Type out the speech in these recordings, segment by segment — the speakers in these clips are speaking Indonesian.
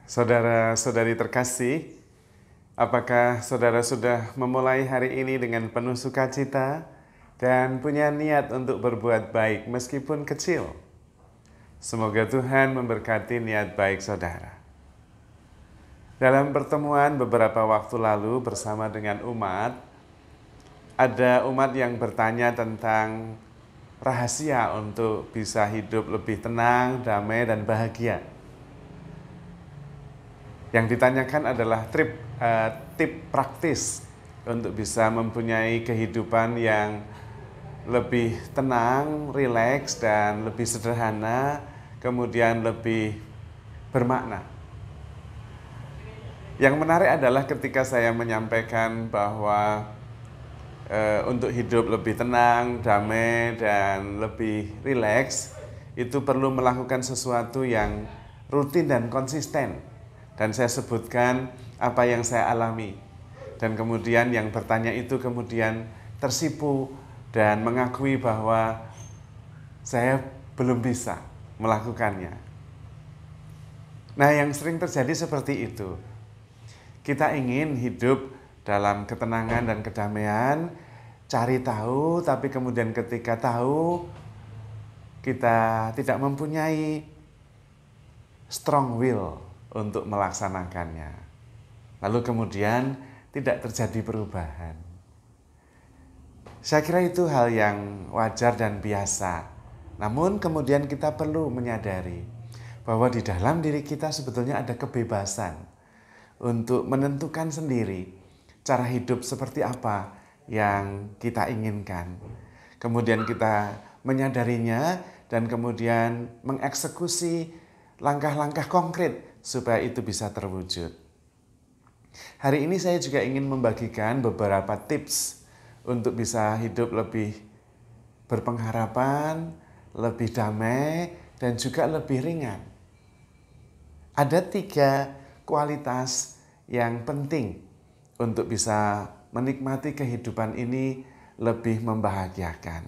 Saudara-saudari terkasih, apakah saudara sudah memulai hari ini dengan penuh sukacita dan punya niat untuk berbuat baik meskipun kecil? Semoga Tuhan memberkati niat baik saudara. Dalam pertemuan beberapa waktu lalu bersama dengan umat, ada umat yang bertanya tentang rahasia untuk bisa hidup lebih tenang, damai, dan bahagia. Yang ditanyakan adalah tip praktis untuk bisa mempunyai kehidupan yang lebih tenang, rileks, dan lebih sederhana, kemudian lebih bermakna. Yang menarik adalah ketika saya menyampaikan bahwa untuk hidup lebih tenang, damai, dan lebih rileks, itu perlu melakukan sesuatu yang rutin dan konsisten. Dan saya sebutkan apa yang saya alami. Dan kemudian yang bertanya itu kemudian tersipu dan mengakui bahwa saya belum bisa melakukannya. Nah, yang sering terjadi seperti itu. Kita ingin hidup dalam ketenangan dan kedamaian, cari tahu, tapi kemudian ketika tahu, kita tidak mempunyai strong will untuk melaksanakannya. Lalu kemudian tidak terjadi perubahan. Saya kira itu hal yang wajar dan biasa. Namun kemudian kita perlu menyadari bahwa di dalam diri kita sebetulnya ada kebebasan untuk menentukan sendiri cara hidup seperti apa yang kita inginkan. Kemudian kita menyadarinya dan kemudian mengeksekusi langkah-langkah konkret supaya itu bisa terwujud. Hari ini saya juga ingin membagikan beberapa tips untuk bisa hidup lebih berpengharapan, lebih damai, dan juga lebih ringan. Ada 3 kualitas yang penting untuk bisa menikmati kehidupan ini lebih membahagiakan.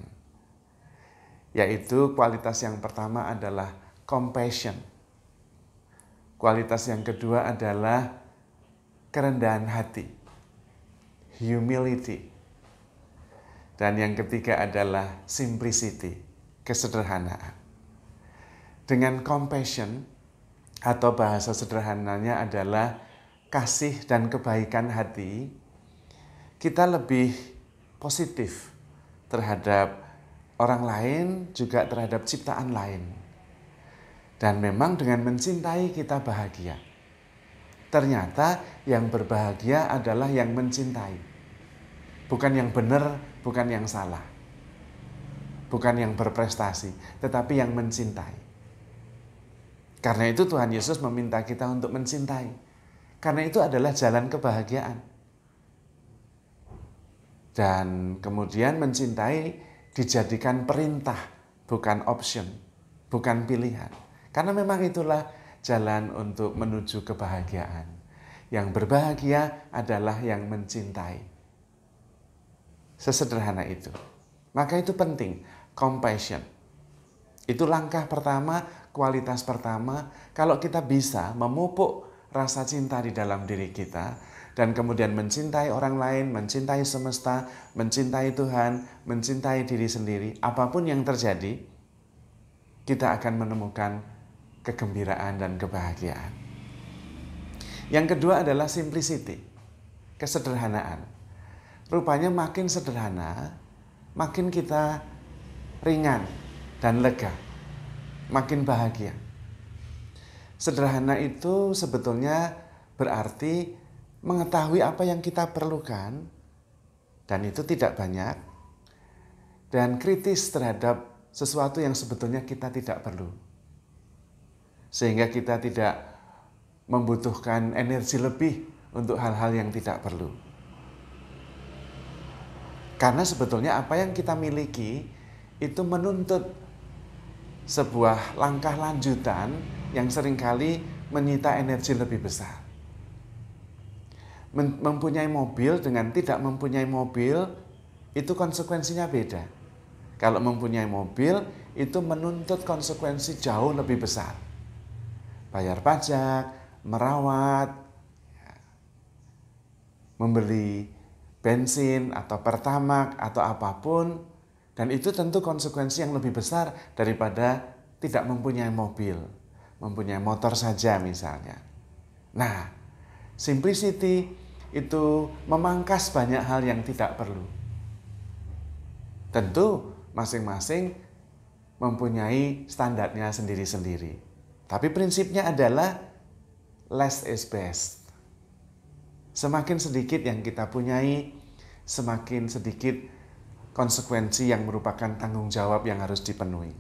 Yaitu kualitas yang pertama adalah compassion. Kualitas yang kedua adalah kerendahan hati, humility. Dan yang ketiga adalah simplicity, kesederhanaan. Dengan compassion atau bahasa sederhananya adalah kasih dan kebaikan hati, kita lebih positif terhadap orang lain, juga terhadap ciptaan lain. Dan memang dengan mencintai kita bahagia. Ternyata yang berbahagia adalah yang mencintai. Bukan yang benar, bukan yang salah. Bukan yang berprestasi, tetapi yang mencintai. Karena itu Tuhan Yesus meminta kita untuk mencintai. Karena itu adalah jalan kebahagiaan. Dan kemudian mencintai dijadikan perintah, bukan option, bukan pilihan. Karena memang itulah jalan untuk menuju kebahagiaan. Yang berbahagia adalah yang mencintai. Sesederhana itu. Maka itu penting, compassion. Itu langkah pertama, kualitas pertama. Kalau kita bisa memupuk rasa cinta di dalam diri kita, dan kemudian mencintai orang lain, mencintai semesta, mencintai Tuhan, mencintai diri sendiri, apapun yang terjadi, kita akan menemukan kegembiraan dan kebahagiaan. Yang kedua adalah simplicity, kesederhanaan. Rupanya makin sederhana, makin kita ringan dan lega, makin bahagia. Sederhana itu sebetulnya berarti mengetahui apa yang kita perlukan, dan itu tidak banyak, dan kritis terhadap sesuatu yang sebetulnya kita tidak perlu. Sehingga kita tidak membutuhkan energi lebih untuk hal-hal yang tidak perlu. Karena sebetulnya apa yang kita miliki itu menuntut sebuah langkah lanjutan yang seringkali menyita energi lebih besar. Mempunyai mobil dengan tidak mempunyai mobil itu konsekuensinya beda. Kalau mempunyai mobil itu menuntut konsekuensi jauh lebih besar. Bayar pajak, merawat, membeli bensin atau pertamak atau apapun, dan itu tentu konsekuensi yang lebih besar daripada tidak mempunyai mobil, mempunyai motor saja misalnya. Nah, simplicity itu memangkas banyak hal yang tidak perlu. Tentu masing-masing mempunyai standarnya sendiri-sendiri. Tapi prinsipnya adalah less is best. Semakin sedikit yang kita punyai, semakin sedikit konsekuensi yang merupakan tanggung jawab yang harus dipenuhi.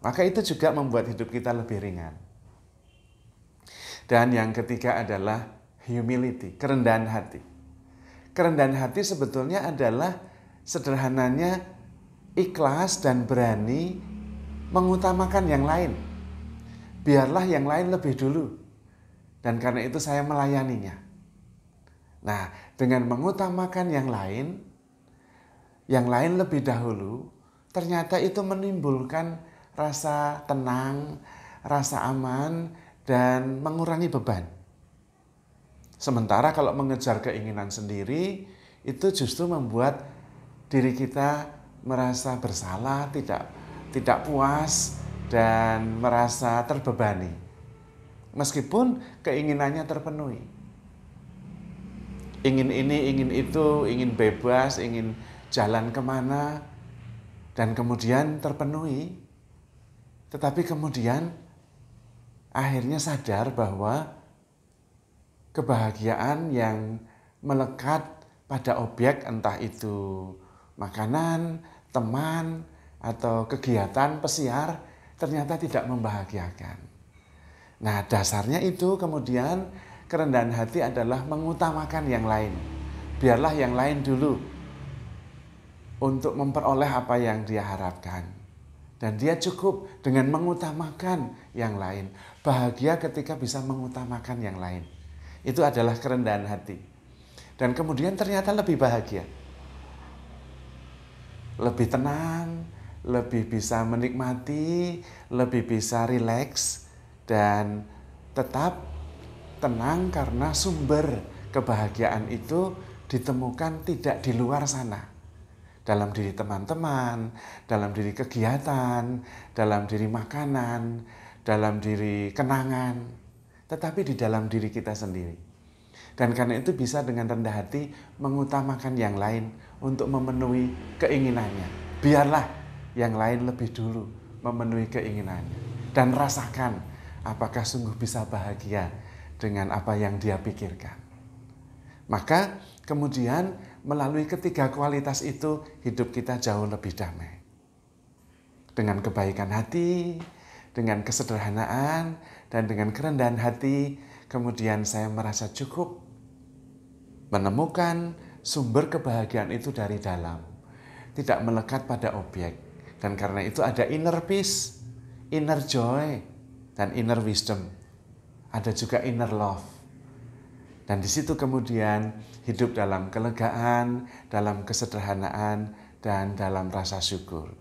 Maka itu juga membuat hidup kita lebih ringan. Dan yang ketiga adalah humility, kerendahan hati. Kerendahan hati sebetulnya adalah sederhananya ikhlas dan berani mengutamakan yang lain. Biarlah yang lain lebih dulu. Dan karena itu saya melayaninya. Nah, dengan mengutamakan yang lain lebih dahulu, ternyata itu menimbulkan rasa tenang, rasa aman, dan mengurangi beban. Sementara kalau mengejar keinginan sendiri, itu justru membuat diri kita merasa bersalah, tidak puas, dan merasa terbebani. Meskipun keinginannya terpenuhi. Ingin ini, ingin itu, ingin bebas, ingin jalan kemana, dan kemudian terpenuhi. Tetapi kemudian akhirnya sadar bahwa kebahagiaan yang melekat pada objek, entah itu makanan, teman, atau kegiatan pesiar, ternyata tidak membahagiakan. Nah, dasarnya itu kemudian kerendahan hati adalah mengutamakan yang lain. Biarlah yang lain dulu untuk memperoleh apa yang dia harapkan. Dan dia cukup dengan mengutamakan yang lain. Bahagia ketika bisa mengutamakan yang lain. Itu adalah kerendahan hati. Dan kemudian ternyata lebih bahagia. Lebih tenang, lebih bisa menikmati, lebih bisa rileks, dan tetap tenang karena sumber kebahagiaan itu ditemukan tidak di luar sana. Dalam diri teman-teman, dalam diri kegiatan, dalam diri makanan, dalam diri kenangan, tetapi di dalam diri kita sendiri. Dan karena itu bisa dengan rendah hati mengutamakan yang lain untuk memenuhi keinginannya. Biarlah yang lain lebih dulu memenuhi keinginannya. Dan rasakan apakah sungguh bisa bahagia dengan apa yang dia pikirkan. Maka kemudian melalui ketiga kualitas itu hidup kita jauh lebih damai. Dengan kebaikan hati, dengan kesederhanaan, dan dengan kerendahan hati, kemudian saya merasa cukup menemukan sumber kebahagiaan itu dari dalam. Tidak melekat pada objek. Dan karena itu ada inner peace, inner joy, dan inner wisdom. Ada juga inner love. Dan di situ kemudian hidup dalam kelegaan, dalam kesederhanaan, dan dalam rasa syukur.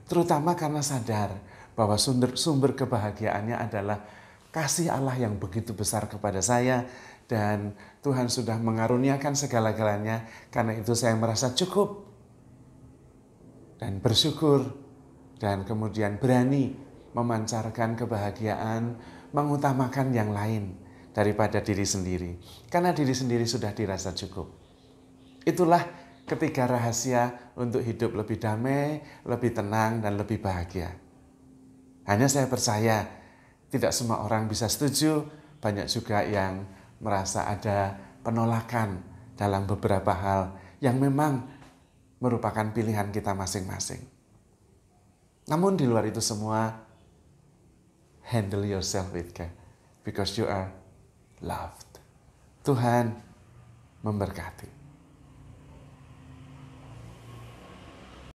Terutama karena sadar bahwa sumber kebahagiaannya adalah kasih Allah yang begitu besar kepada saya, dan Tuhan sudah mengaruniakan segala-galanya. Karena itu saya merasa cukup dan bersyukur, dan kemudian berani memancarkan kebahagiaan, mengutamakan yang lain daripada diri sendiri. Karena diri sendiri sudah dirasa cukup. Itulah ketiga rahasia untuk hidup lebih damai, lebih tenang, dan lebih bahagia. Hanya saya percaya tidak semua orang bisa setuju, banyak juga yang merasa ada penolakan dalam beberapa hal yang memang merupakan pilihan kita masing-masing. Namun di luar itu semua, handle yourself with care, because you are loved. Tuhan memberkati.